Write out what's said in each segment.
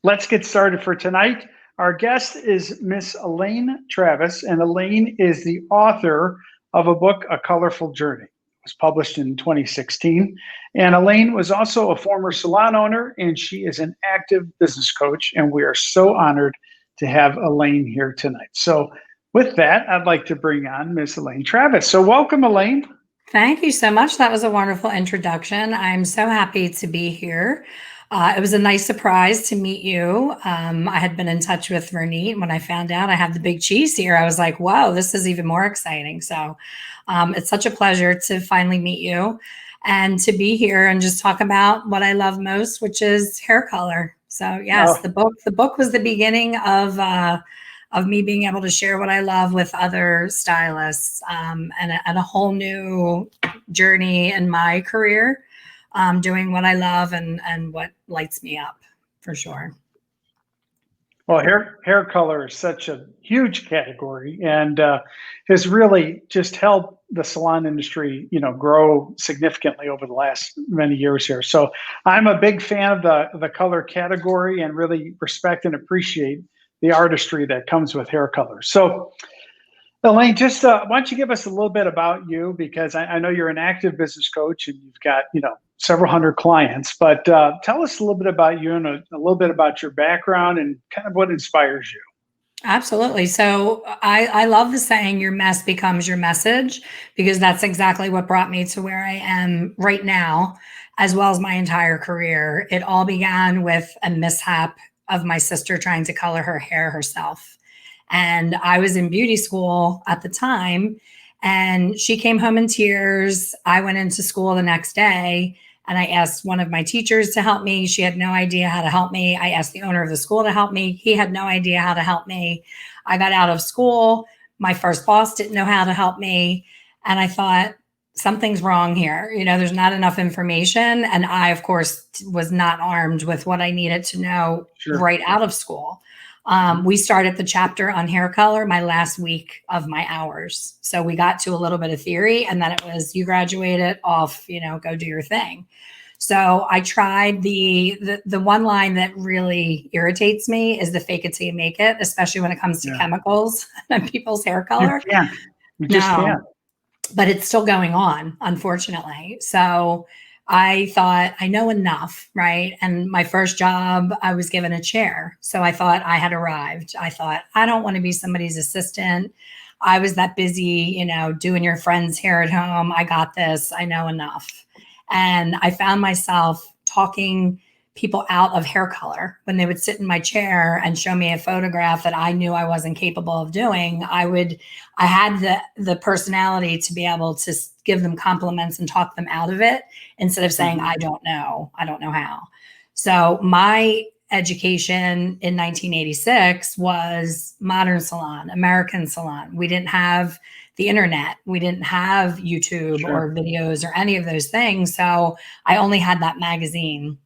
let's get started for tonight. Our guest is Miss Elaine Travis, and Elaine is the author of a book, A Colorful Journey. It was published in 2016. And Elaine was also a former salon owner, and she is an active business coach. And we are so honored to have Elaine here tonight. So with that, I'd like to bring on Miss Elaine Travis. So welcome, Elaine. Thank you so much. That was a wonderful introduction. I'm so happy to be here. It was a nice surprise to meet you. I had been in touch with Ronit. When I found out I have the big cheese here, I was like, whoa, this is even more exciting. So it's such a pleasure to finally meet you and to be here and just talk about what I love most, which is hair color. So yes, the book was the beginning of me being able to share what I love with other stylists, and a whole new journey in my career, doing what I love and what lights me up, for sure. Well, hair color is such a huge category, and has really just helped the salon industry, grow significantly over the last many years here. So I'm a big fan of the color category, and really respect and appreciate the artistry that comes with hair color. So Elaine, just why don't you give us a little bit about you, because I know you're an active business coach and you've got, several hundred clients, but tell us a little bit about you and a little bit about your background and kind of what inspires you. Absolutely. So I love the saying, your mess becomes your message, because that's exactly what brought me to where I am right now, as well as my entire career. It all began with a mishap of my sister trying to color her hair herself. And I was in beauty school at the time, and she came home in tears. I went into school the next day and I asked one of my teachers to help me. She had no idea how to help me. I asked the owner of the school to help me. He had no idea how to help me. I got out of school. My first boss didn't know how to help me. And I thought, something's wrong here. There's not enough information. And I, of course, was not armed with what I needed to know right out of school. We started the chapter on hair color my last week of my hours. So we got to a little bit of theory, and then it was, you graduated, off, go do your thing. So I tried the one line that really irritates me is the fake it till you make it, especially when it comes to chemicals and people's hair color. You just can't. But it's still going on, unfortunately. So I thought, I know enough, right? And my first job, I was given a chair. So I thought I had arrived. I thought, I don't want to be somebody's assistant. I was that busy, doing your friend's hair at home. I got this. I know enough. And I found myself talking people out of hair color. When they would sit in my chair and show me a photograph that I knew I wasn't capable of doing, I had the personality to be able to give them compliments and talk them out of it, instead of saying, I don't know how. So my education in 1986 was modern salon, American salon. We didn't have the internet. We didn't have YouTube or videos or any of those things. So I only had that magazine.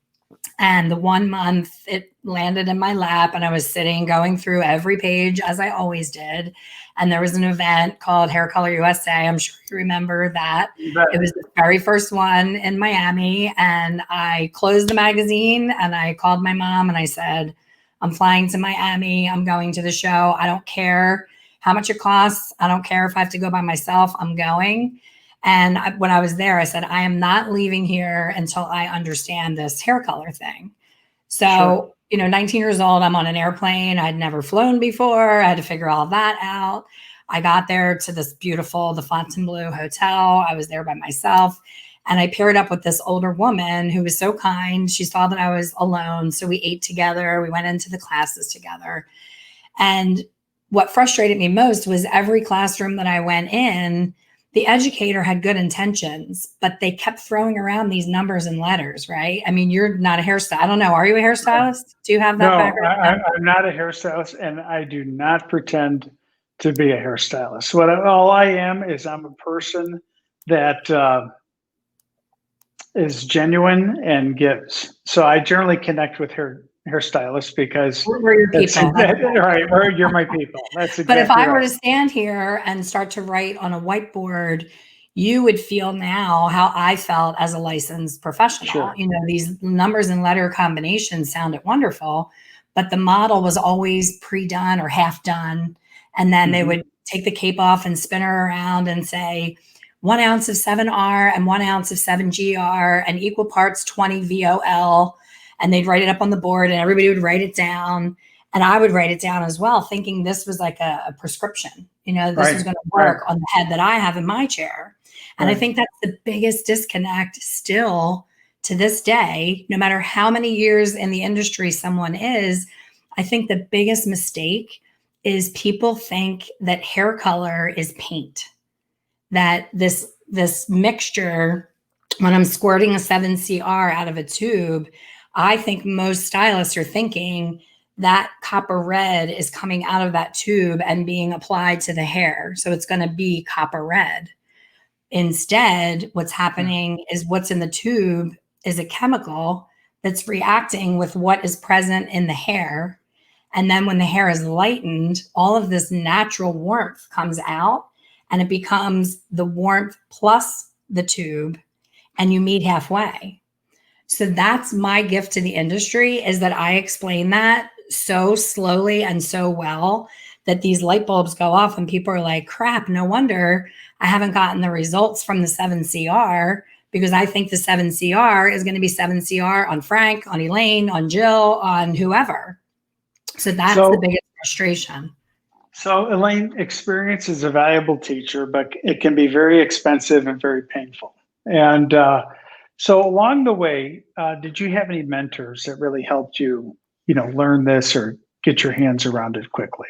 And the 1 month it landed in my lap, and I was sitting going through every page, as I always did. And there was an event called Hair Color USA. I'm sure you remember that. It was the very first one in Miami. And I closed the magazine and I called my mom and I said, I'm flying to Miami. I'm going to the show. I don't care how much it costs. I don't care if I have to go by myself. I'm going. And when I was there, I said, I am not leaving here until I understand this hair color thing. So, 19 years old, I'm on an airplane. I'd never flown before. I had to figure all that out. I got there to this beautiful, the Fontainebleau Hotel. I was there by myself. And I paired up with this older woman who was so kind. She saw that I was alone. So we ate together. We went into the classes together. And what frustrated me most was every classroom that I went in, the educator had good intentions, but they kept throwing around these numbers and letters, right? I mean, you're not a hairstylist. I don't know. Are you a hairstylist? Do you have that background? I'm not a hairstylist, and I do not pretend to be a hairstylist. All I am is I'm a person that is genuine and gives. So I generally connect with hairstylists because we're your people. Right, you're my people. That's exactly. But if I were to stand here and start to write on a whiteboard, you would feel now how I felt as a licensed professional. Sure. You know, these numbers and letter combinations sounded wonderful, but the model was always pre-done or half done. And then they Hmm. would take the cape off and spin her around and say 1 ounce of 7R and 1 ounce of 7GR and equal parts 20 VOL. And they'd write it up on the board and everybody would write it down. And I would write it down as well, thinking this was like a prescription. You know, this was Right. going to Right. work on the head that I have in my chair. And I Right. think that's the biggest disconnect still to this day, no matter how many years in the industry someone is. I think the biggest mistake is people think that hair color is paint, that this mixture, when I'm squirting a 7CR out of a tube, I think most stylists are thinking that copper red is coming out of that tube and being applied to the hair. So it's going to be copper red. Instead, what's happening is what's in the tube is a chemical that's reacting with what is present in the hair. And then when the hair is lightened, all of this natural warmth comes out and it becomes the warmth plus the tube, and you meet halfway. So that's my gift to the industry, is that I explain that so slowly and so well that these light bulbs go off and people are like, crap, no wonder I haven't gotten the results from the 7CR, because I think the 7CR is going to be 7CR on Frank, on Elaine, on Jill, on whoever. So that's the So, biggest frustration. so Elaine, experience is a valuable teacher, but it can be very expensive and very painful. And so along the way, did you have any mentors that really helped you, learn this or get your hands around it quickly?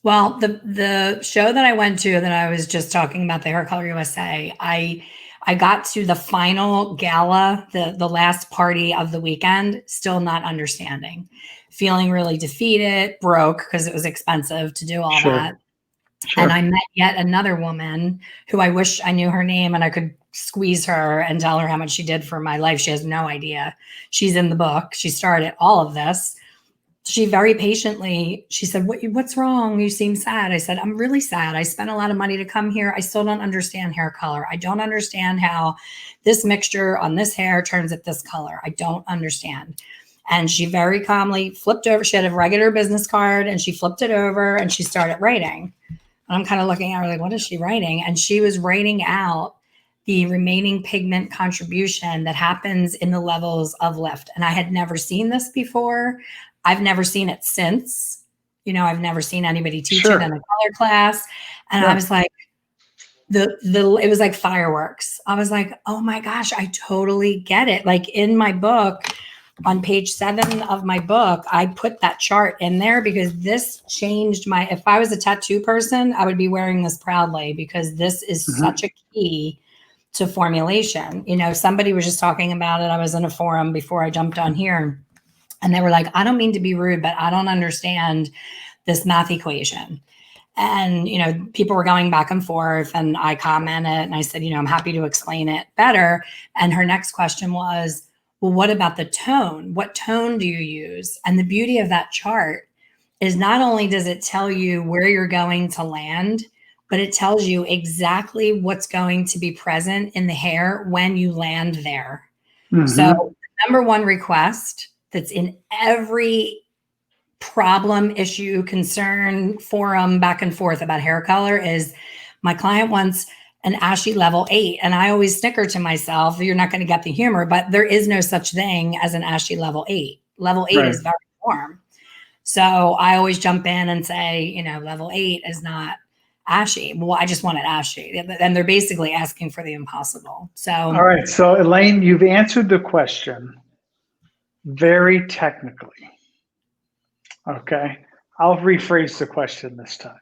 Well, the show that I went to that I was just talking about, the Hair Color USA, I got to the final gala, the last party of the weekend, still not understanding, feeling really defeated, broke because it was expensive to do all Sure, that. And I sure. met yet another woman who I wish I knew her name and I could squeeze her and tell her how much she did for my life. She has no idea. She's in the book. She started all of this. She very patiently, she said, what's wrong? You seem sad. I said, I'm really sad. I spent a lot of money to come here. I still don't understand hair color. I don't understand how this mixture on this hair turns it this color. I don't understand. And she very calmly flipped over. She had a regular business card and she flipped it over and she started writing. And I'm kind of looking at her like, what is she writing? And she was writing out the remaining pigment contribution that happens in the levels of lift. And I had never seen this before. I've never seen it since. I've never seen anybody teach it in a Sure. color class. And I Yeah. was like, it was like fireworks. I was like, oh my gosh, I totally get it. Like in my book, on page 7 of my book, I put that chart in there because this changed if I was a tattoo person, I would be wearing this proudly because this is Hmm. such a key to formulation. Somebody was just talking about it. I was in a forum before I jumped on here and they were like, I don't mean to be rude, but I don't understand this math equation. And, people were going back and forth and I commented and I said, I'm happy to explain it better. And her next question was, well, what about the tone? What tone do you use? And the beauty of that chart is not only does it tell you where you're going to land, but it tells you exactly what's going to be present in the hair when you land there. So Hmm. the number one request that's in every problem, issue, concern, forum, back and forth about hair color is my client wants an ashy level 8. And I always snicker to myself, you're not going to get the humor, but there is no such thing as an ashy level 8. Level 8 Right. is very warm. So I always jump in and say, level 8 is not ashy. Well, I just want it ashy. And they're basically asking for the impossible. All So right. So, Elaine, you've answered the question very technically. Okay. I'll rephrase the question this time.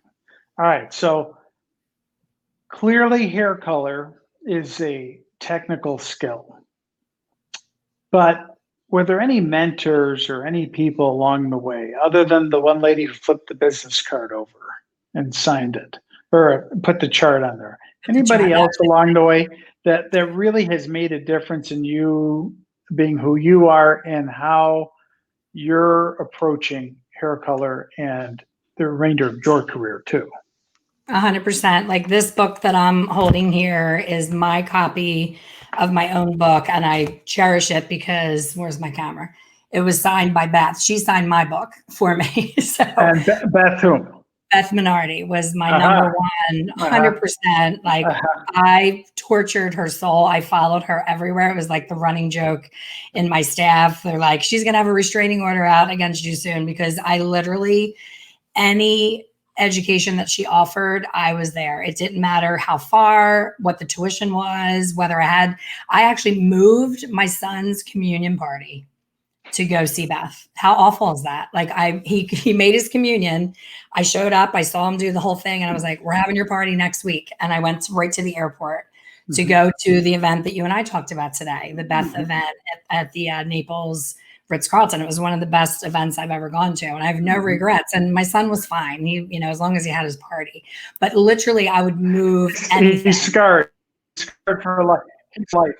All right. So, clearly, hair color is a technical skill. But were there any mentors or any people along the way, other than the one lady who flipped the business card over and signed it or put the chart on there? the Anybody chart, else along the way that really has made a difference in you being who you are and how you're approaching hair color and the remainder of your career too? 100%. Like this book that I'm holding here is my copy of my own book, and I cherish it because where's my camera? It was signed by Beth. She signed my book for me. So And Beth whom? Beth Minardi was my Uh-huh. number one, Uh-huh. 100%. Like Uh-huh. I tortured her soul. I followed her everywhere. It was like the running joke in my staff. They're like, she's going to have a restraining order out against you soon, because I literally, any education that she offered, I was there. It didn't matter how far, what the tuition was, I actually moved my son's communion party to go see Beth. How awful is that? Like he made his communion. I showed up, I saw him do the whole thing, and I was like, we're having your party next week. And I went right to the airport to go to the event that you and I talked about today, the Beth event at the Naples Ritz-Carlton. It was one of the best events I've ever gone to, and I have no regrets. And my son was fine. He, as long as he had his party. But literally, I would move anything. He's scarred. Scarred for life.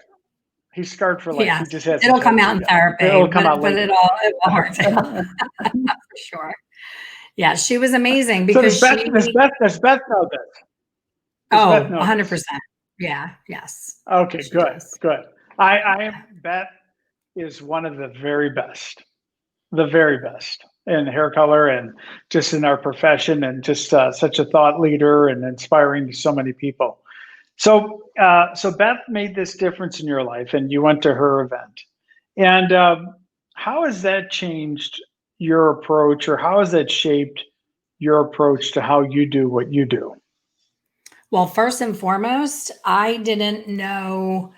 He's scarred for life. Yeah, He just has. it'll come out in therapy. It'll come out but later. it will hurt for sure. Yeah, she was amazing So because does Beth know this? Oh, 100%. Yeah, yes. Okay, She good, does. good. Beth is one of the very best in hair color and just in our profession, and just such a thought leader and inspiring to so many people. So Beth made this difference in your life, and you went to her event. And how has that changed your approach, or how has that shaped your approach to how you do what you do? Well, first and foremost, I didn't know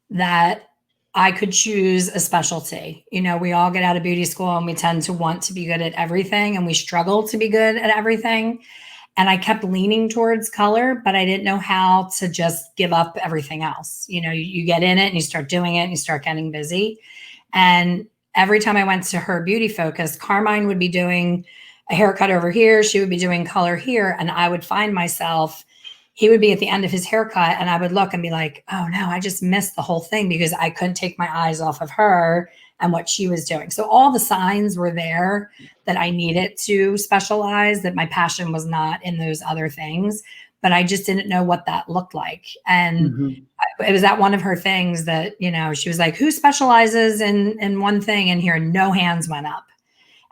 that I could choose a specialty. We all get out of beauty school and we tend to want to be good at everything, and we struggle to be good at everything. And I kept leaning towards color, but I didn't know how to just give up everything else. You get in it and you start doing it and you start getting busy. And every time I went to her beauty focus, Carmine would be doing a haircut over here. She would be doing color here. And I would find myself, he would be at the end of his haircut and I would look and be like, oh no, I just missed the whole thing because I couldn't take my eyes off of her and what she was doing. So all the signs were there that I needed to specialize, that my passion was not in those other things, but I just didn't know what that looked like. And it was at one of her things that, she was like, who specializes in one thing in here? No hands went up.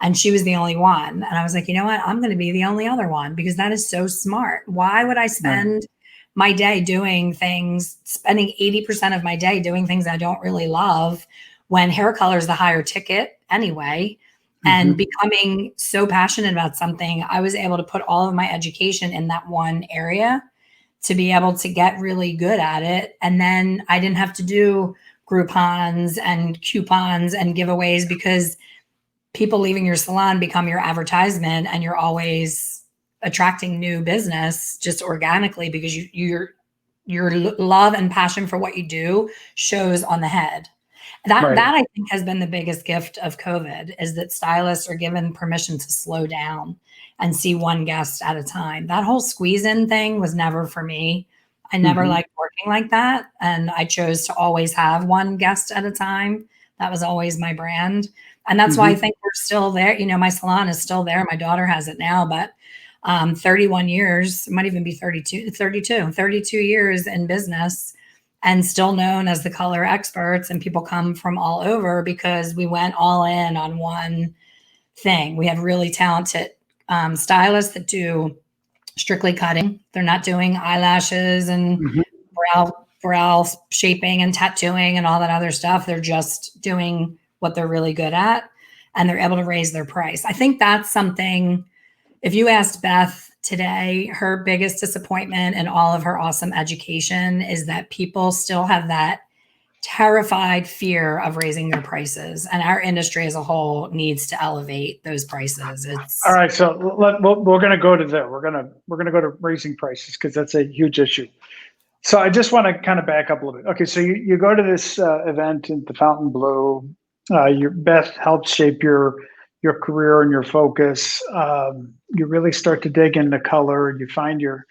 And she was the only one. And I was like, you know what? I'm going to be the only other one, because that is so smart. Why would I spend my day doing things, spending 80% of my day doing things I don't really love, when hair color is the higher ticket anyway? And becoming so passionate about something, I was able to put all of my education in that one area to be able to get really good at it. And then I didn't have to do Groupons and coupons and giveaways, because people leaving your salon become your advertisement, and you're always attracting new business just organically, because your love and passion for what you do shows on the head. That I think has been the biggest gift of COVID, is that stylists are given permission to slow down and see one guest at a time. That whole squeeze in thing was never for me. I never liked working like that. And I chose to always have one guest at a time. That was always my brand. And that's why I think we're still there. My salon is still there. My daughter has it now, but 31 years, might even be 32 years in business, and still known as the color experts. And people come from all over because we went all in on one thing. We have really talented stylists that do strictly cutting. They're not doing eyelashes and brow shaping and tattooing and all that other stuff. They're just doing what they're really good at, and they're able to raise their price. I think that's something, if you asked Beth today, her biggest disappointment in all of her awesome education is that people still have that terrified fear of raising their prices. And our industry as a whole needs to elevate those prices. All right. So we're going to go to there. We're going to go to raising prices, because that's a huge issue. So I just want to kind of back up a little bit. Okay. So you go to this event in the Fontainebleau. Beth helped shape your career and your focus. You really start to dig into color. You find your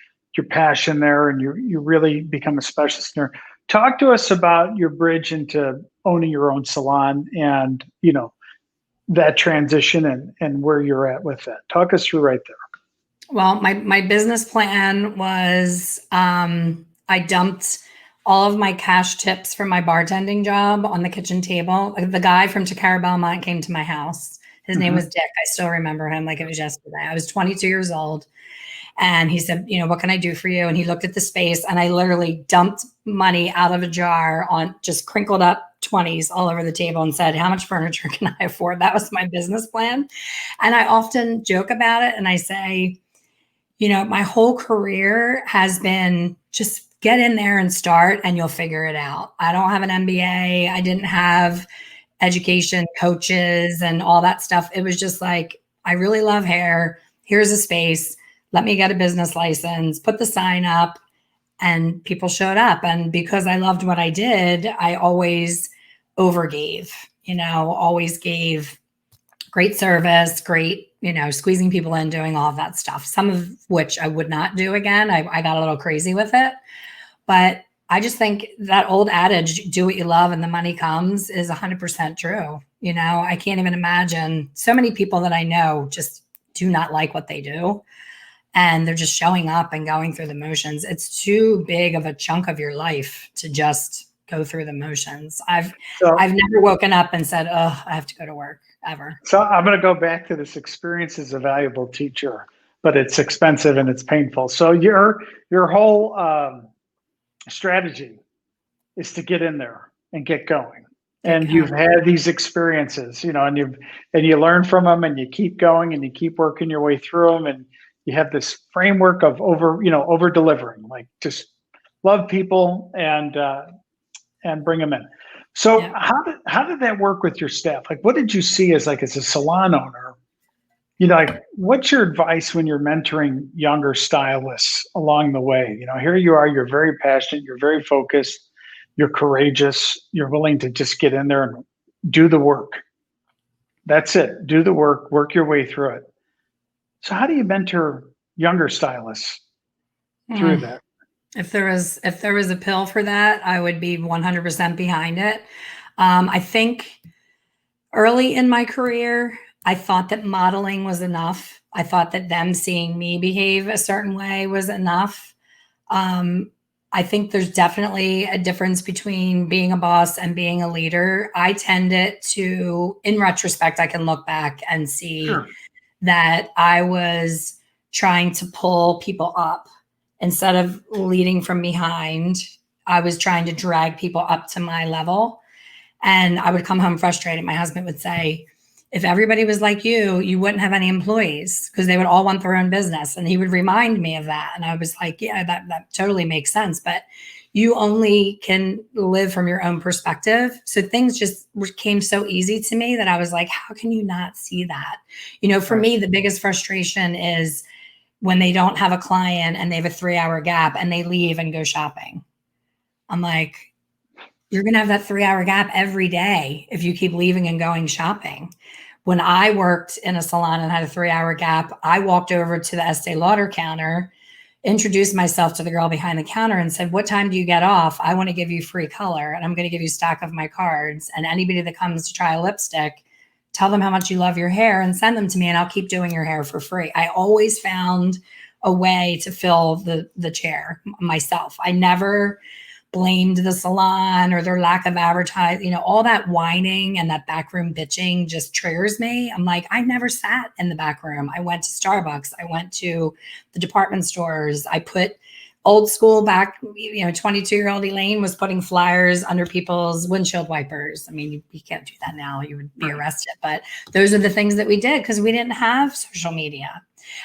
passion there, and you really become a specialist there. Talk to us about your bridge into owning your own salon, and that transition and where you're at with that. Talk us through right there. Well, my business plan was I dumped all of my cash tips from my bartending job on the kitchen table. Like, the guy from Takara Belmont came to my house. His name Hmm. was Dick. I still remember him like it was yesterday. I was 22 years old. And he said, what can I do for you? And he looked at the space, and I literally dumped money out of a jar on just crinkled up 20s all over the table and said, how much furniture can I afford? That was my business plan. And I often joke about it. And I say, my whole career has been just get in there and start and you'll figure it out. I don't have an MBA. I didn't have education coaches and all that stuff. It was just like, I really love hair. Here's a space. Let me get a business license, put the sign up, and people showed up. And because I loved what I did, I always overgave, always gave great service, great, squeezing people in, doing all of that stuff, some of which I would not do again. I got a little crazy with it. But I just think that old adage, do what you love and the money comes, is 100% true. I can't even imagine, so many people that I know just do not like what they do. And they're just showing up and going through the motions. It's too big of a chunk of your life to just go through the motions. I've never woken up and said, oh, I have to go to work, ever. So I'm going to go back to this: experience is a valuable teacher, but it's expensive and it's painful. So your whole strategy is to get in there and get going. And you've had these experiences, and you learn from them, and you keep going, and you keep working your way through them, and you have this framework of over delivering, like just love people and bring them in. So Yeah. how did that work with your staff? Like, what did you see as a salon owner? Like, what's your advice when you're mentoring younger stylists along the way? Here you are, you're very passionate, you're very focused, you're courageous, you're willing to just get in there and do the work. That's it. Do the work your way through it. So how do you mentor younger stylists through that? If there was a pill for that, I would be 100% behind it. I think early in my career, I thought that modeling was enough. I thought that them seeing me behave a certain way was enough. I think there's definitely a difference between being a boss and being a leader. I tended to, in retrospect, I can look back and see Sure. that I was trying to pull people up instead of leading from behind. I was trying to drag people up to my level. And I would come home frustrated. My husband would say, if everybody was like you wouldn't have any employees, because they would all want their own business. And he would remind me of that. And I was like, yeah, that totally makes sense. But you only can live from your own perspective. So things just came so easy to me that I was like, how can you not see that? For me, the biggest frustration is when they don't have a client and they have a 3-hour gap and they leave and go shopping. I'm like, you're going to have that 3-hour gap every day if you keep leaving and going shopping. When I worked in a salon and had a 3-hour gap, I walked over to the Estee Lauder counter, introduced myself to the girl behind the counter and said, what time do you get off? I want to give you free color, and I'm going to give you stock of my cards. And anybody that comes to try a lipstick, tell them how much you love your hair and send them to me, and I'll keep doing your hair for free. I always found a way to fill the chair myself. I never blamed the salon or their lack of advertising. All that whining and that backroom bitching just triggers me. I'm like, I never sat in the back room. I went to Starbucks. I went to the department stores. I put old school back, 22-year-old Elaine was putting flyers under people's windshield wipers. I mean, you can't do that now. You would be arrested. But those are the things that we did because we didn't have social media.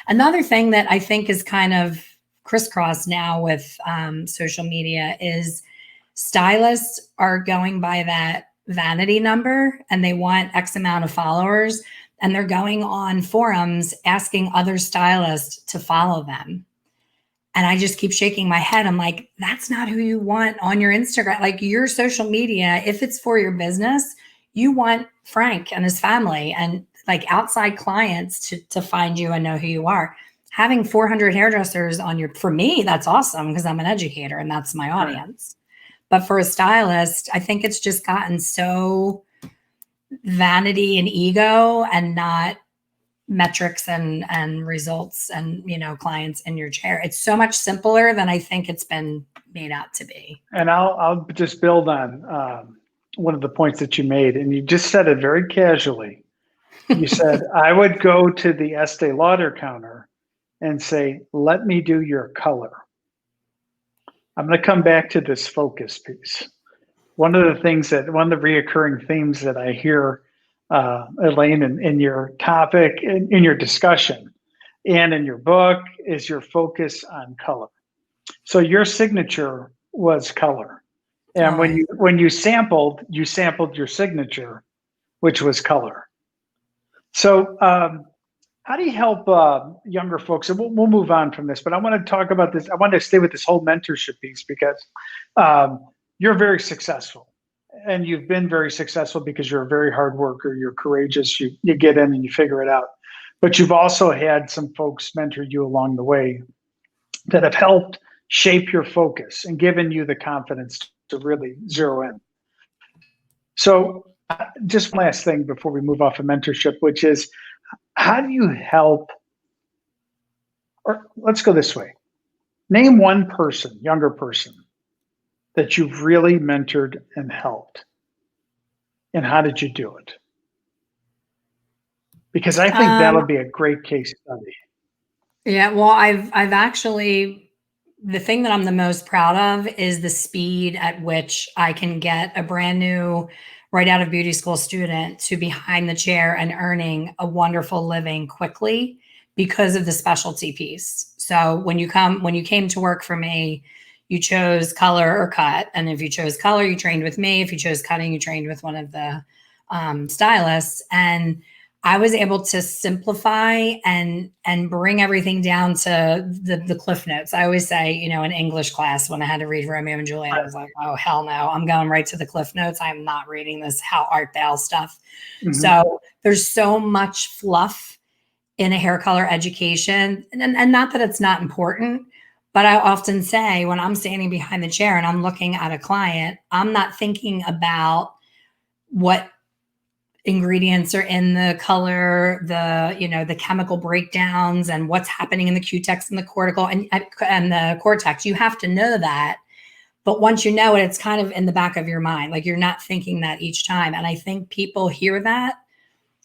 Another thing that I think is kind of crisscross now with social media is stylists are going by that vanity number and they want X amount of followers, and they're going on forums asking other stylists to follow them. And I just keep shaking my head. I'm like, that's not who you want on your Instagram. Like, your social media, if it's for your business, you want Frank and his family and like outside clients to find you and know who you are. Having 400 hairdressers on for me, that's awesome because I'm an educator and that's my audience. Right. But for a stylist, I think it's just gotten so vanity and ego and not metrics and results and, clients in your chair. It's so much simpler than I think it's been made out to be. And I'll just build on one of the points that you made, and you just said it very casually. You said, I would go to the Estee Lauder counter and say, let me do your color. I'm going to come back to this focus piece. One of the reoccurring themes that I hear, Elaine, in your topic, in your discussion, and in your book, is your focus on color. So your signature was color. And when you sampled your signature, which was color. So how do you help younger folks? And we'll move on from this, but I want to talk about this. I want to stay with this whole mentorship piece because you're very successful, and you've been very successful because you're a very hard worker. You're courageous. You get in and you figure it out. But you've also had some folks mentor you along the way that have helped shape your focus and given you the confidence to really zero in. So just one last thing before we move off of mentorship, which is, how do you help, or let's go this way. Name one person, younger person, that you've really mentored and helped. And how did you do it? Because I think that'll be a great case study. Yeah, well, I've actually, the thing that I'm the most proud of is the speed at which I can get a brand new, right out of beauty school student to behind the chair and earning a wonderful living quickly because of the specialty piece. So when you came to work for me, you chose color or cut. And if you chose color, you trained with me. If you chose cutting, you trained with one of the stylists. And I was able to simplify and bring everything down to the cliff notes. I always say, in English class, when I had to read Romeo and Juliet, I was like, oh, hell no, I'm going right to the cliff notes. I'm not reading this how art thou stuff. Mm-hmm. So there's so much fluff in a hair color education. And not that it's not important, but I often say when I'm standing behind the chair and I'm looking at a client, I'm not thinking about what ingredients are in the color, the chemical breakdowns and what's happening in the cutex and the cortical and the cortex. You have to know that. But once you know it, it's kind of in the back of your mind. Like you're not thinking that each time. And I think people hear that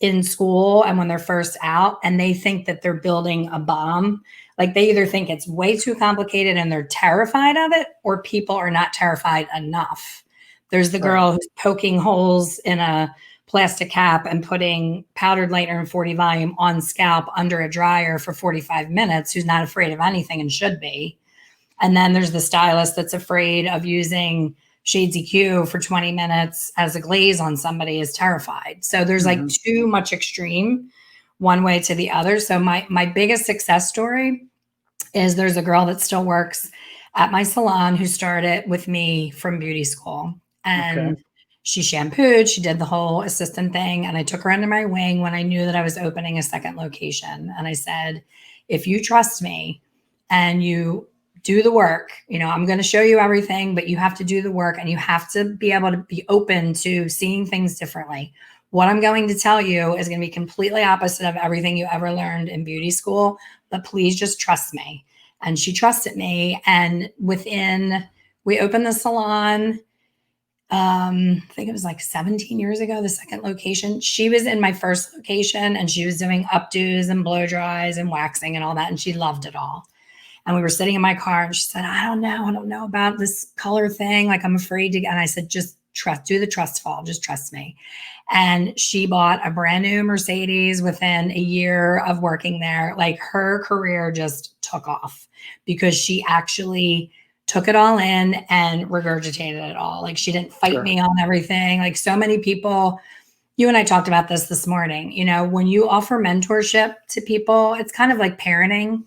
in school and when they're first out and they think that they're building a bomb. Like they either think it's way too complicated and they're terrified of it, or people are not terrified enough. There's the girl who's poking holes in a plastic cap and putting powdered lightener and 40 volume on scalp under a dryer for 45 minutes, who's not afraid of anything and should be. And then there's the stylist that's afraid of using Shades EQ for 20 minutes as a glaze on somebody, is terrified. So there's like too much extreme one way to the other. So my biggest success story is there's a girl that still works at my salon who started with me from beauty school. And she shampooed, she did the whole assistant thing. And I took her under my wing when I knew that I was opening a second location. And I said, if you trust me and you do the work, I'm going to show you everything, but you have to do the work and you have to be able to be open to seeing things differently. What I'm going to tell you is going to be completely opposite of everything you ever learned in beauty school, but please just trust me. And she trusted me. And we opened the salon, I think it was like 17 years ago, the second location. She was in my first location and she was doing updos and blow dries and waxing and all that. And she loved it all. And we were sitting in my car and she said, I don't know about this color thing. Like I'm afraid to, and I said, just do the trust fall. Just trust me. And she bought a brand new Mercedes within a year of working there. Like her career just took off because she actually took it all in and regurgitated it all. Like she didn't fight me on everything. Like so many people, you and I talked about this morning, when you offer mentorship to people, it's kind of like parenting.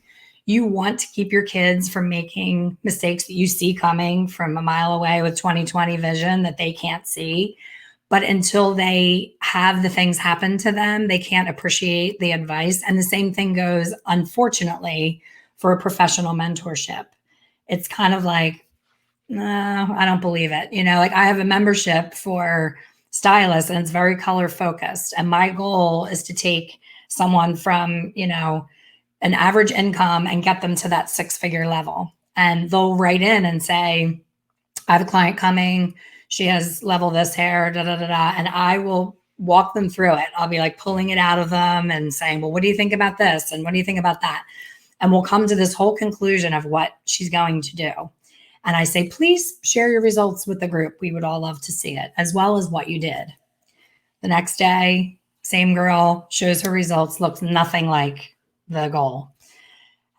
You want to keep your kids from making mistakes that you see coming from a mile away with 20/20 vision that they can't see. But until they have the things happen to them, they can't appreciate the advice. And the same thing goes, unfortunately, for a professional mentorship. It's kind of like, no, I don't believe it. Like I have a membership for Stylists and it's very color focused. And my goal is to take someone from, an average income and get them to that 6-figure level. And they'll write in and say, I have a client coming. She has level this hair, da, da, da, da. And I will walk them through it. I'll be like pulling it out of them and saying, well, what do you think about this? And what do you think about that? And we'll come to this whole conclusion of what she's going to do. And I say, please share your results with the group. We would all love to see it, as well as what you did. The next day, same girl shows her results, looks nothing like the goal.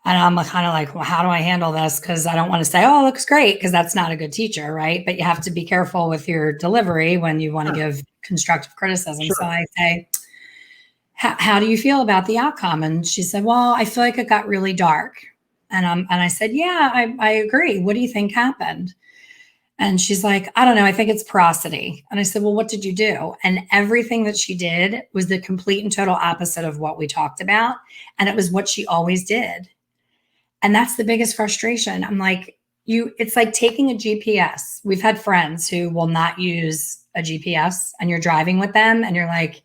And I'm kind of like, well, how do I handle this? Because I don't want to say, oh, it looks great, because that's not a good teacher, right? But you have to be careful with your delivery when you want to give constructive criticism. Sure. So I say, how do you feel about the outcome? And she said, well, I feel like it got really dark. And I said, yeah, I agree. What do you think happened? And she's like, I don't know. I think it's porosity. And I said, well, what did you do? And everything that she did was the complete and total opposite of what we talked about. And it was what she always did. And that's the biggest frustration. I'm like, it's like taking a GPS. We've had friends who will not use a GPS, and you're driving with them and you're like,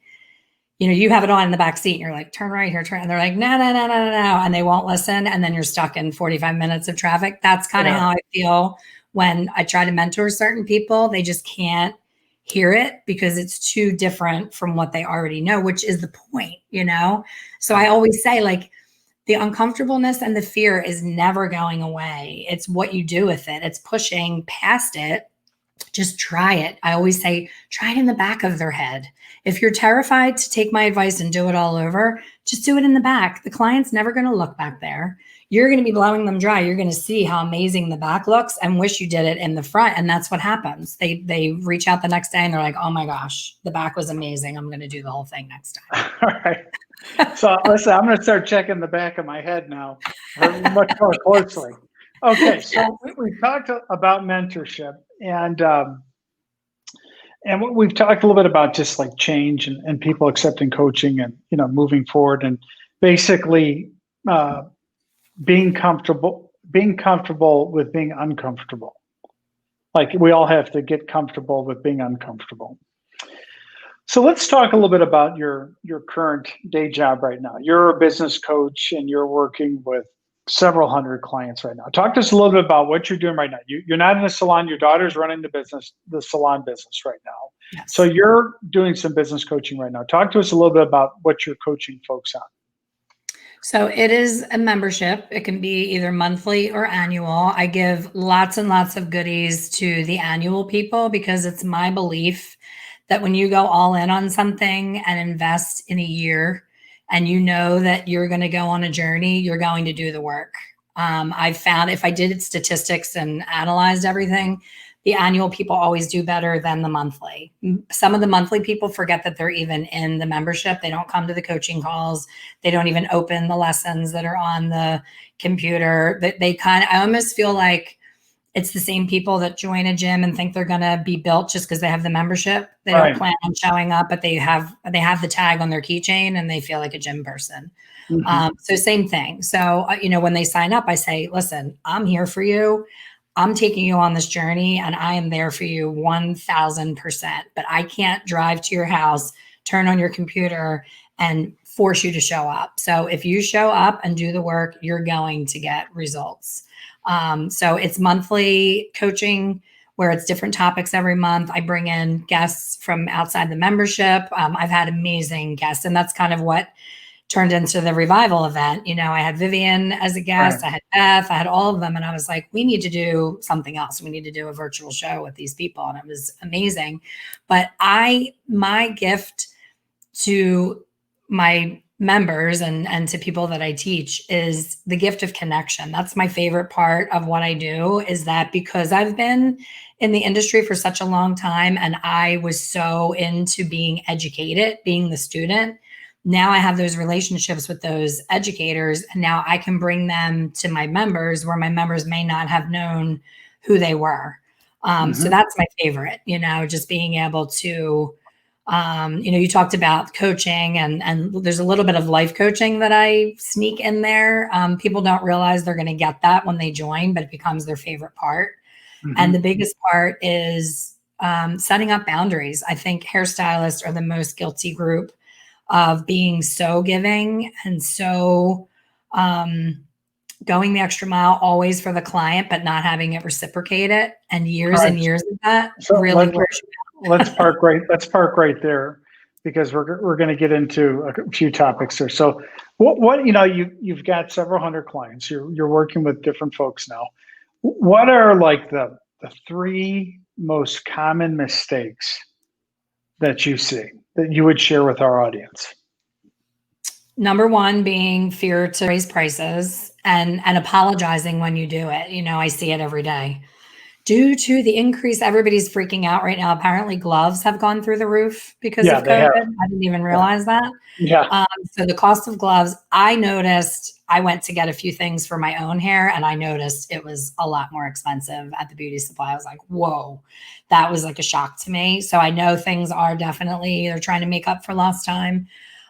you have it on in the back seat and you're like, turn right here, turn. And they're like, no. And they won't listen. And then you're stuck in 45 minutes of traffic. That's kind of how I feel when I try to mentor certain people. They just can't hear it because it's too different from what they already know, which is the point, So I always say, like, the uncomfortableness and the fear is never going away. It's what you do with it. It's pushing past it. Just try it. I always say, try it in the back of their head. If you're terrified to take my advice and do it all over, just do it in the back. The client's never going to look back there. You're going to be blowing them dry. You're going to see how amazing the back looks and wish you did it in the front. And that's what happens. They reach out the next day and they're like, oh my gosh, the back was amazing. I'm going to do the whole thing next time. All right. So listen, I'm going to start checking the back of my head now much more closely. Okay. So we talked about mentorship, and we've talked a little bit about just like change and people accepting coaching and, moving forward, and basically being comfortable with being uncomfortable. Like, we all have to get comfortable with being uncomfortable. So let's talk a little bit about your current day job right now. You're a business coach and you're working with several hundred clients right now. Talk to us a little bit about what you're doing right now. You're not in a salon. Your daughter's running the salon business right now. Yes. So you're doing some business coaching right now. Talk to us a little bit about what you're coaching folks on. So it is a membership. It can be either monthly or annual. I give lots and lots of goodies to the annual people because it's my belief that when you go all in on something and invest in a year, and you know that you're going to go on a journey, you're going to do the work. I've found if I did statistics and analyzed everything, the annual people always do better than the monthly. Some of the monthly people forget that they're even in the membership. They don't come to the coaching calls. They don't even open the lessons that are on the computer. I almost feel like it's the same people that join a gym and think they're going to be built just because they have the membership. They don't plan on showing up, but they have the tag on their keychain and they feel like a gym person. Mm-hmm. So same thing. So, when they sign up, I say, listen, I'm here for you. I'm taking you on this journey and I am there for you 1000%, but I can't drive to your house, turn on your computer and force you to show up. So if you show up and do the work, you're going to get results. So it's monthly coaching where it's different topics every month. I bring in guests from outside the membership. I've had amazing guests, and that's kind of what turned into the revival event. I had Vivian as a guest, right. I had Beth, I had all of them. And I was like, we need to do something else. We need to do a virtual show with these people. And it was amazing. But my gift to my members and to people that I teach is the gift of connection. That's my favorite part of what I do, is that because I've been in the industry for such a long time and I was so into being educated, being the student, now I have those relationships with those educators, and now I can bring them to my members where my members may not have known who they were. So that's my favorite, just being able to, you talked about coaching and there's a little bit of life coaching that I sneak in there. People don't realize they're going to get that when they join, but it becomes their favorite part. And the biggest part is setting up boundaries. I think hairstylists are the most guilty group of being so giving and so going the extra mile always for the client, but not having it reciprocated, and years and years of that So really wears you let's park right. Let's park right there, because we're going to get into a few topics here. So, what you've got several hundred clients. You're working with different folks now. What are like the three most common mistakes that you see that you would share with our audience? Number one being fear to raise prices and apologizing when you do it. I see it every day. Due to the increase, everybody's freaking out right now. Apparently gloves have gone through the roof because Yeah, of they COVID. have. I didn't even realize that. Yeah. So the cost of gloves, I noticed, I went to get a few things for my own hair and I noticed it was a lot more expensive at the beauty supply. I was like, whoa, that was like a shock to me. So I know things are definitely, they're trying to make up for lost time.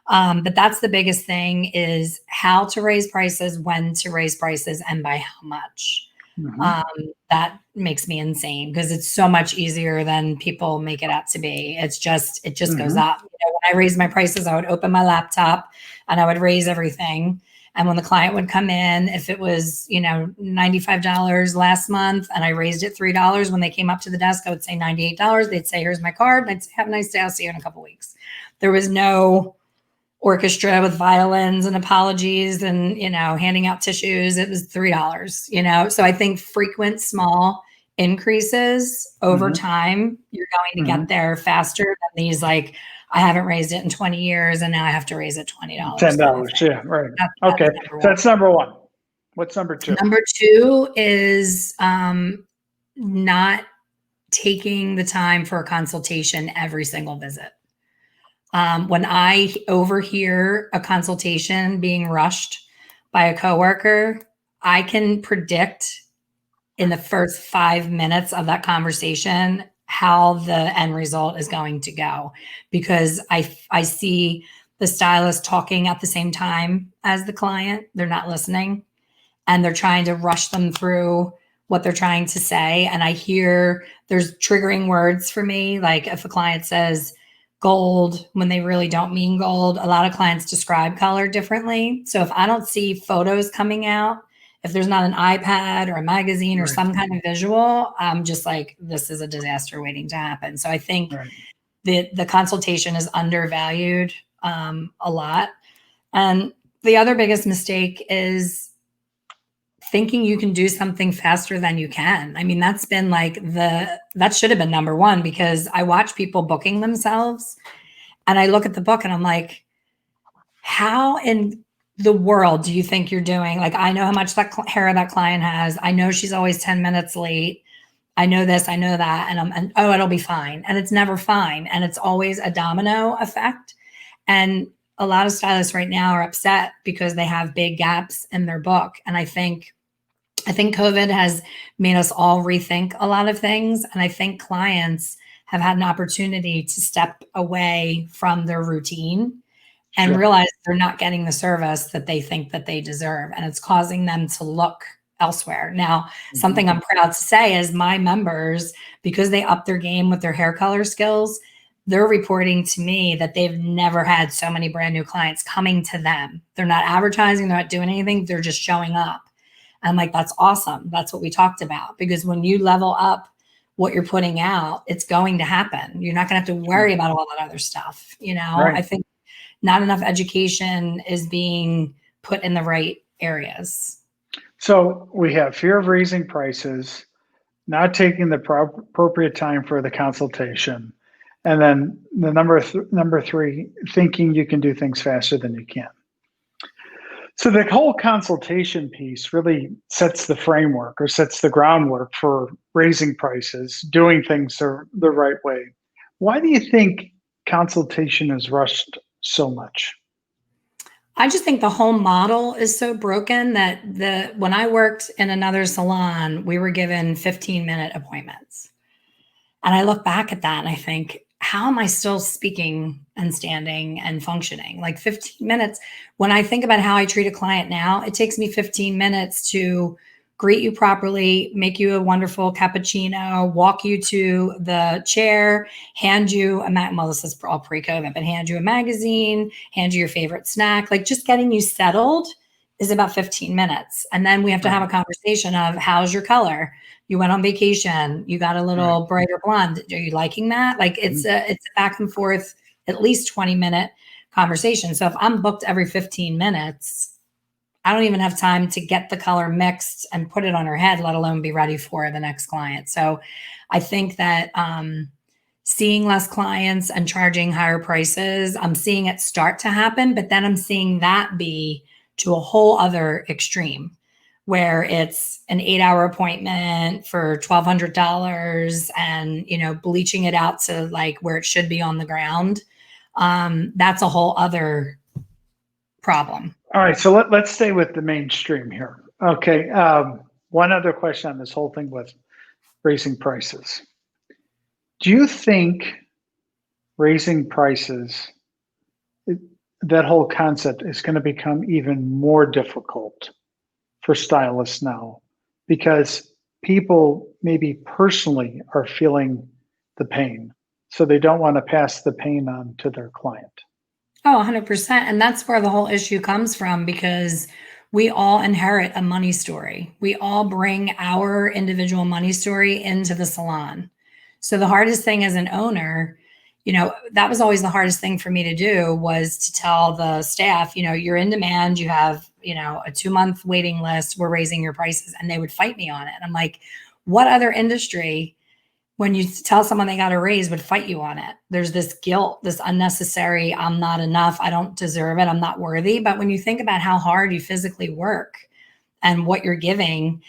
But that's the biggest thing, is how to raise prices, when to raise prices, and by how much. That makes me insane because it's so much easier than people make it out to be. It just goes up. When I raised my prices, I would open my laptop and I would raise everything. And when the client would come in, if it was, $95 last month and I raised it $3, when they came up to the desk, I would say $98. They'd say, here's my card. And I'd say, have a nice day. I'll see you in a couple of weeks. There was no orchestra with violins and apologies and, handing out tissues. It was $3, So I think frequent small increases over time, you're going to get there faster than these, like, I haven't raised it in 20 years and now I have to raise it $20. $10. Yeah, right. That's Okay. So that's number one. What's number two? Number two is not taking the time for a consultation every single visit. When I overhear a consultation being rushed by a coworker, I can predict in the first 5 minutes of that conversation how the end result is going to go, because I see the stylist talking at the same time as the client. They're not listening and they're trying to rush them through what they're trying to say. And I hear there's triggering words for me. Like if a client says gold when they really don't mean gold, a lot of clients describe color differently. So if I don't see photos coming out, if there's not an iPad or a magazine or some kind of visual, I'm just like, this is a disaster waiting to happen. So I think the consultation is undervalued a lot. And the other biggest mistake is thinking you can do something faster than you can. I mean, that's been like that should have been number one, because I watch people booking themselves and I look at the book and I'm like, how in the world do you think you're doing? Like, I know how much that hair that client has. I know she's always 10 minutes late. I know this, I know that. And oh, it'll be fine. And it's never fine. And it's always a domino effect. And a lot of stylists right now are upset because they have big gaps in their book. And I think COVID has made us all rethink a lot of things. And I think clients have had an opportunity to step away from their routine and realize they're not getting the service that they think that they deserve. And it's causing them to look elsewhere. Now, something I'm proud to say is my members, because they up their game with their hair color skills, they're reporting to me that they've never had so many brand new clients coming to them. They're not advertising, they're not doing anything. They're just showing up. I'm like, that's awesome. That's what we talked about. Because when you level up what you're putting out, it's going to happen. You're not going to have to worry about all that other stuff. I think not enough education is being put in the right areas. So we have fear of raising prices, not taking the appropriate time for the consultation, and then the number three, thinking you can do things faster than you can. So the whole consultation piece really sets the framework or sets the groundwork for raising prices, doing things the right way. Why do you think consultation is rushed so much? I just think the whole model is so broken that when I worked in another salon, we were given 15-minute appointments. And I look back at that and I think, how am I still speaking and standing and functioning? Like 15 minutes. When I think about how I treat a client now, it takes me 15 minutes to greet you properly, make you a wonderful cappuccino, walk you to the chair, hand you well, this is all pre-COVID, but hand you a magazine, hand you your favorite snack. Like just getting you settled is about 15 minutes. And then we have to have a conversation of how's your color? You went on vacation, you got a little brighter blonde. Are you liking that? Like it's a back and forth, at least 20-minute conversation. So if I'm booked every 15 minutes, I don't even have time to get the color mixed and put it on her head, let alone be ready for the next client. So I think that seeing less clients and charging higher prices, I'm seeing it start to happen, but then I'm seeing that be to a whole other extreme where it's an 8-hour appointment for $1,200 and, bleaching it out to like where it should be on the ground. That's a whole other problem. All right, so let's stay with the mainstream here. Okay, one other question on this whole thing with raising prices. Do you think raising prices, that whole concept is going to become even more difficult for stylists now because people maybe personally are feeling the pain, so they don't want to pass the pain on to their client? Oh, 100%. And that's where the whole issue comes from because we all inherit a money story. We all bring our individual money story into the salon. So the hardest thing as an owner, that was always the hardest thing for me to do was to tell the staff, you're in demand, you have, a 2-month waiting list, we're raising your prices, and they would fight me on it. And I'm like, what other industry, when you tell someone they got a raise, would fight you on it? There's this guilt, this unnecessary, I'm not enough, I don't deserve it, I'm not worthy. But when you think about how hard you physically work and what you're giving,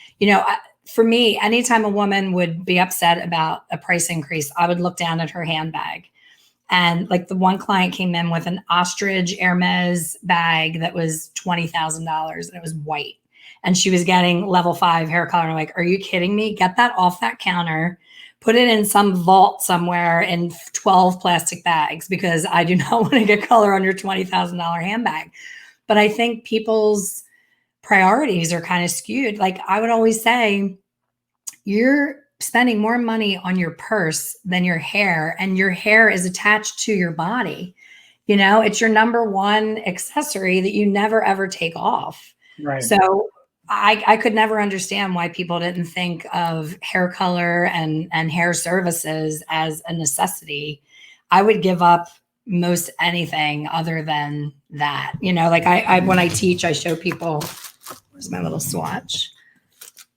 for me, anytime a woman would be upset about a price increase, I would look down at her handbag. And like the one client came in with an ostrich Hermes bag that was $20,000 and it was white. And she was getting level 5 hair color. And I'm like, are you kidding me? Get that off that counter, put it in some vault somewhere in 12 plastic bags because I do not want to get color on your $20,000 handbag. But I think people's priorities are kind of skewed. Like I would always say, you're spending more money on your purse than your hair, and your hair is attached to your body. It's your number one accessory that you never ever take off. Right. So I could never understand why people didn't think of hair color and hair services as a necessity. I would give up most anything other than that. Like I when I teach, I show people, where's my little swatch?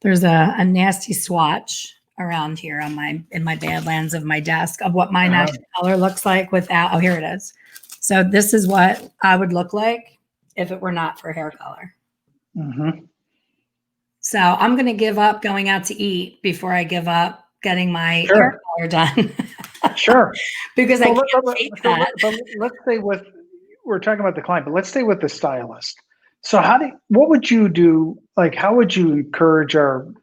There's a nasty swatch around here in my Badlands of my desk of what my natural color looks like without, here it is. So this is what I would look like if it were not for hair color. Mm-hmm. So I'm going to give up going out to eat before I give up getting my hair color done. Sure. Because I can't take that. But let's stay with, we're talking about the client, but let's stay with the stylist. So what would you do? Like, how would you encourage our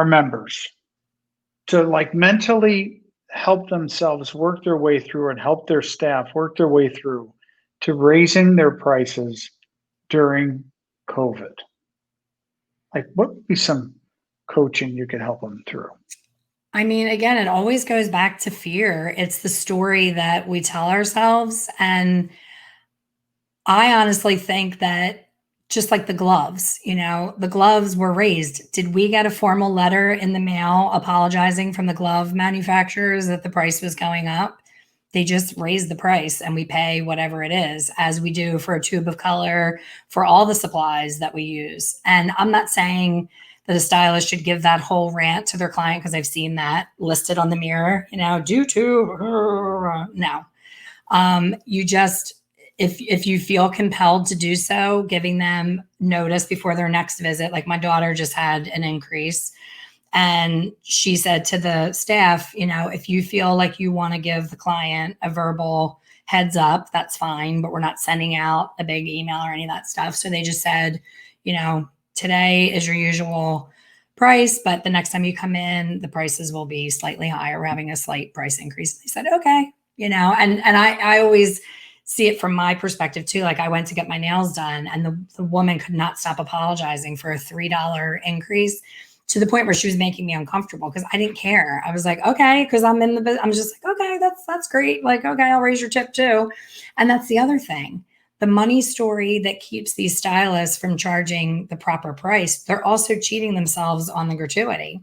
members to like mentally help themselves work their way through and help their staff work their way through to raising their prices during COVID? Like, what would be some coaching you could help them through? I mean, again, it always goes back to fear. It's the story that we tell ourselves. And I honestly think that just like the gloves, the gloves were raised. Did we get a formal letter in the mail apologizing from the glove manufacturers that the price was going up? They just raise the price and we pay whatever it is, as we do for a tube of color, for all the supplies that we use. And I'm not saying that a stylist should give that whole rant to their client because I've seen that listed on the mirror, due to, no. You just, if you feel compelled to do so, giving them notice before their next visit. Like my daughter just had an increase and she said to the staff, if you feel like you want to give the client a verbal heads up, that's fine, but we're not sending out a big email or any of that stuff. So they just said, today is your usual price, but the next time you come in, the prices will be slightly higher. We're having a slight price increase. They said, okay, and I always see it from my perspective too. Like I went to get my nails done and the woman could not stop apologizing for a $3 increase to the point where she was making me uncomfortable because I didn't care. I was like, okay, because I'm in the business. I'm just like, okay, that's great. Like, okay, I'll raise your tip too. And that's the other thing. The money story that keeps these stylists from charging the proper price, they're also cheating themselves on the gratuity.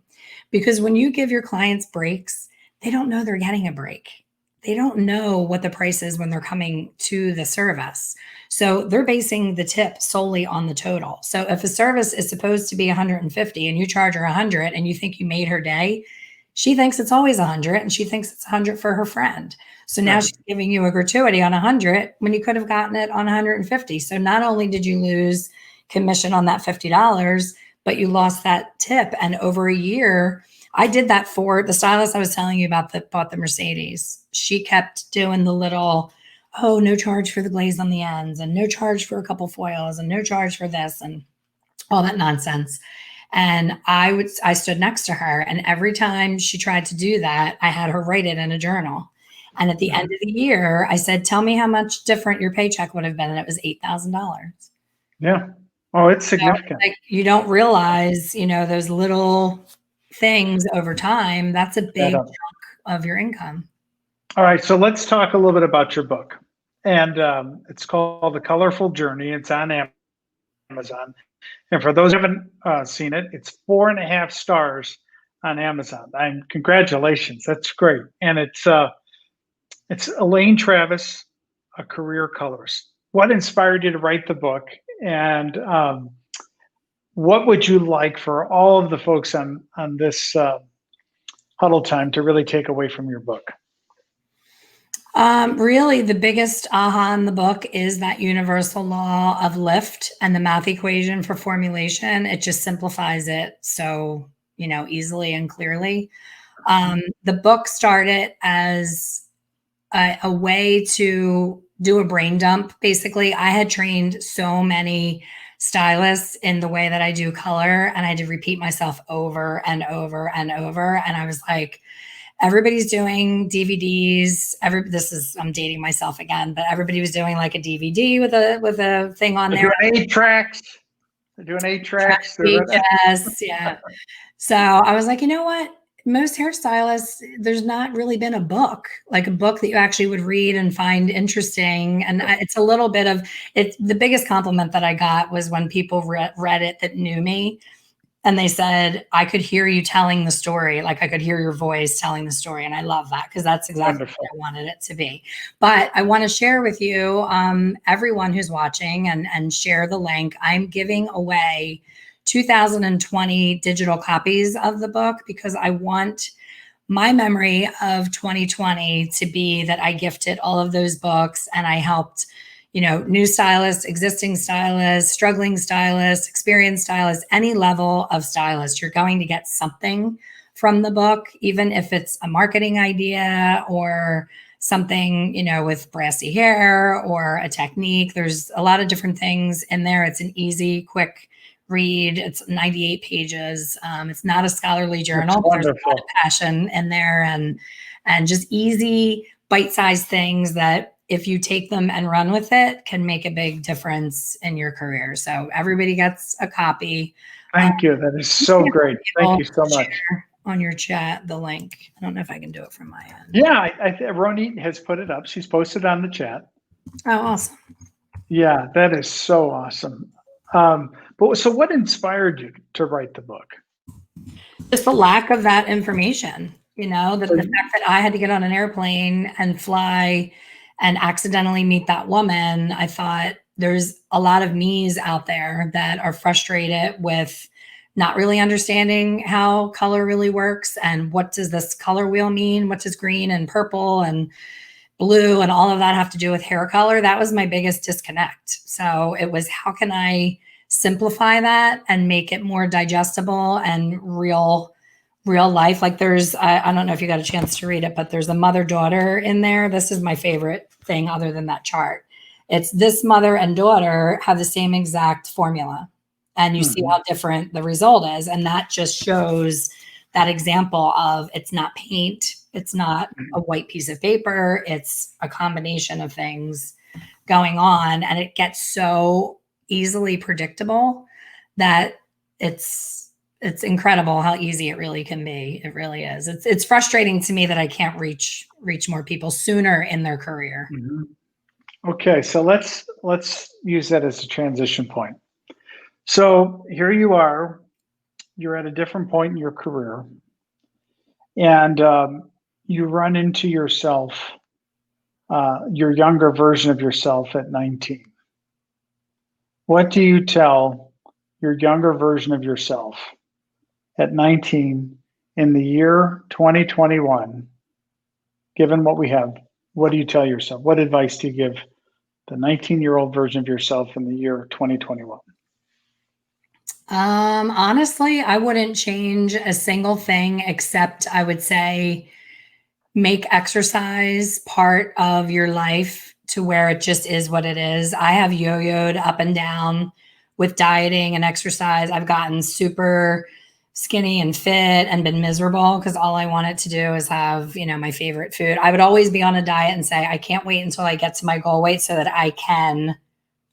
Because when you give your clients breaks, they don't know they're getting a break. They don't know what the price is when they're coming to the service. So they're basing the tip solely on the total. So if a service is supposed to be 150 and you charge her 100 and you think you made her day, she thinks it's always 100 and she thinks it's 100 for her friend. So now she's giving you a gratuity on 100 when you could have gotten it on 150. So not only did you lose commission on that $50, but you lost that tip. And over a year, I did that for the stylist I was telling you about that bought the Mercedes. She kept doing the little, oh, no charge for the glaze on the ends and no charge for a couple foils and no charge for this and all that nonsense. And I stood next to her, and every time she tried to do that, I had her write it in a journal. And at the end of the year, I said, tell me how much different your paycheck would have been. And it was $8,000. Yeah. Oh, it's significant. Like you don't realize, those little things over time, that's a big chunk of your income. All right. So let's talk a little bit about your book. And it's called The Colorful Journey. It's on Amazon. And for those who haven't seen it, it's 4.5 stars on Amazon. Congratulations. That's great. And it's Elaine Travis, a career colorist. What inspired you to write the book? And what would you like for all of the folks on this huddle time to really take away from your book? Really, the biggest aha in the book is that universal law of lift and the math equation for formulation. It just simplifies it so, easily and clearly. The book started as a way to do a brain dump. Basically, I had trained so many stylists in the way that I do color, and I had to repeat myself over and over and over. And I was like, everybody's doing DVDs. I'm dating myself again, but everybody was doing like a DVD with a thing on there. They're doing 8 tracks. Yes, yeah. So I was like, you know what? Most hairstylists, there's not really been a book that you actually would read and find interesting. And it's a little bit of it. The biggest compliment that I got was when people read it that knew me. And they said, I could hear you telling the story. Like I could hear your voice telling the story. And I love that because that's exactly what I wanted it to be. But I want to share with you, everyone who's watching and share the link. I'm giving away 2020 digital copies of the book because I want my memory of 2020 to be that I gifted all of those books and I helped new stylists, existing stylists, struggling stylists, experienced stylists, any level of stylist. You're going to get something from the book, even if it's a marketing idea or something, with brassy hair or a technique. There's a lot of different things in there. It's an easy, quick read. It's 98 pages. It's not a scholarly journal. There's a lot of passion in there and just easy, bite-sized things that if you take them and run with it, can make a big difference in your career. So everybody gets a copy. Thank you. That is so great. Thank you so much. On your chat, the link. I don't know if I can do it from my end. Yeah, Ronit has put it up. She's posted on the chat. Oh, awesome. Yeah, that is so awesome. So what inspired you to write the book? Just the lack of that information, the fact that I had to get on an airplane and fly and accidentally meet that woman. I thought there's a lot of me's out there that are frustrated with not really understanding how color really works and what does this color wheel mean? What does green and purple and blue and all of that have to do with hair color? That was my biggest disconnect. So it was, how can I simplify that and make it more digestible and real life? Like there's, I don't know if you got a chance to read it, but there's a mother-daughter in there. This is my favorite thing other than that chart. It's this mother and daughter have the same exact formula. And you see how different the result is. And that just shows that example of it's not paint. It's not a white piece of paper. It's a combination of things. going on, and it gets so easily predictable that it's incredible how easy it really can be. It really is. It's frustrating to me that I can't reach more people sooner in their career. Mhm. Okay, so let's use that as a transition point. So here you are, you're at a different point in your career, and you run into yourself, your younger version of yourself at 19. What do you tell your younger version of yourself at 19 in the year 2021? Given what we have, what do you tell yourself? What advice do you give the 19-year-old version of yourself in the year 2021? Honestly, I wouldn't change a single thing, except I would say make exercise part of your life to where it just is what it is. I have yo-yoed up and down with dieting and exercise. I've gotten super skinny and fit and been miserable because all I wanted to do is have, my favorite food. I would always be on a diet and say, I can't wait until I get to my goal weight so that I can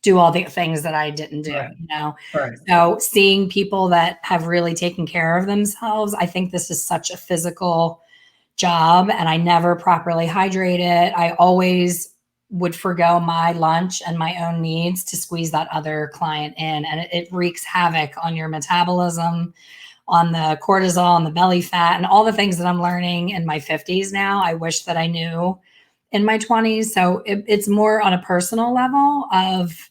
do all the things that I didn't do, Right. Right. So seeing people that have really taken care of themselves, I think this is such a physical job, and I never properly hydrated. I always would forgo my lunch and my own needs to squeeze that other client in. And it wreaks havoc on your metabolism, on the cortisol, and the belly fat, and all the things that I'm learning in my 50s now. I wish that I knew in my 20s. So it's more on a personal level of,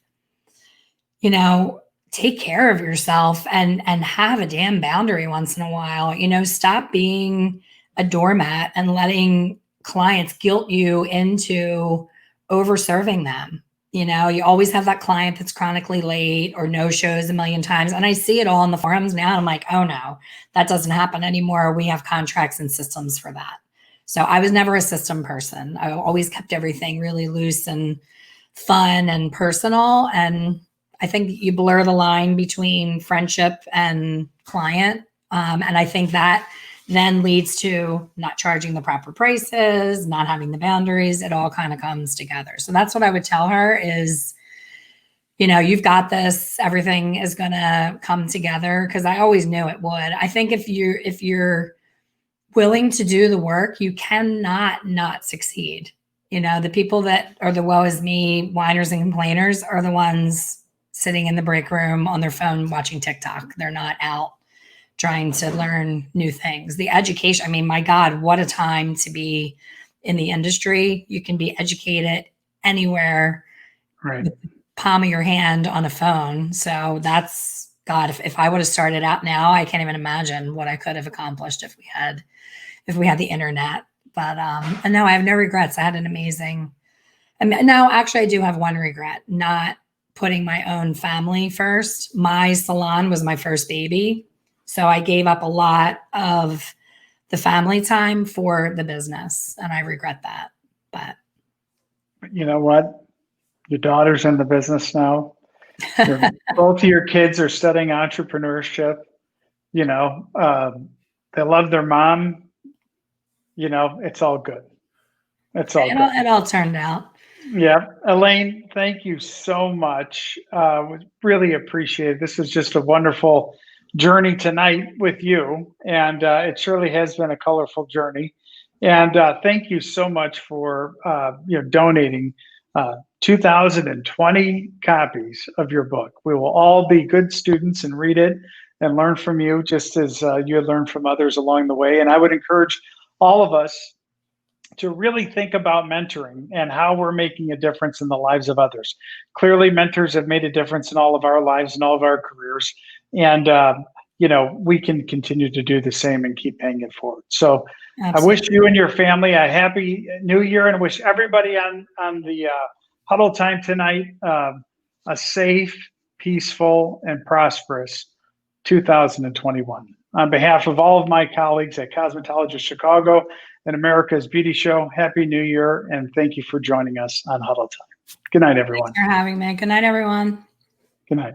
take care of yourself and have a damn boundary once in a while. Stop being a doormat and letting clients guilt you into over serving them. You always have that client that's chronically late or no shows a million times. And I see it all in the forums now. And I'm like, oh no, that doesn't happen anymore. We have contracts and systems for that. So I was never a system person. I always kept everything really loose and fun and personal. And I think you blur the line between friendship and client. And I think that then leads to not charging the proper prices, not having the boundaries. It all kind of comes together. So that's what I would tell her is, you've got this, everything is going to come together, because I always knew it would. I think if you're willing to do the work, you cannot not succeed. The people that are the woe is me whiners and complainers are the ones sitting in the break room on their phone watching TikTok. They're not out trying to learn new things. The education, I mean, my God, what a time to be in the industry. You can be educated anywhere, Right. with the palm of your hand on a phone. So that's, God, if I would have started out now, I can't even imagine what I could have accomplished if we had the internet. But and no, I have no regrets. I had an amazing, now actually I do have one regret, not putting my own family first. My salon was my first baby. So I gave up a lot of the family time for the business, and I regret that. But you know what? Your daughter's in the business now. Both of your kids are studying entrepreneurship. They love their mom. It's all good. It's all good. it all turned out. Yeah. Elaine, thank you so much. Really appreciate it. This was just a wonderful journey tonight with you. And it surely has been a colorful journey. And thank you so much for donating 2020 copies of your book. We will all be good students and read it and learn from you, just as you had learned from others along the way. And I would encourage all of us to really think about mentoring and how we're making a difference in the lives of others. Clearly, mentors have made a difference in all of our lives and all of our careers. And, we can continue to do the same and keep paying it forward. So absolutely. I wish you and your family a happy new year, and wish everybody on the huddle time tonight a safe, peaceful, and prosperous 2021. On behalf of all of my colleagues at Cosmetologist Chicago and America's Beauty Show, Happy New Year, and thank you for joining us on Huddle Time. Good night, everyone. Thanks for having me. Good night, everyone. Good night.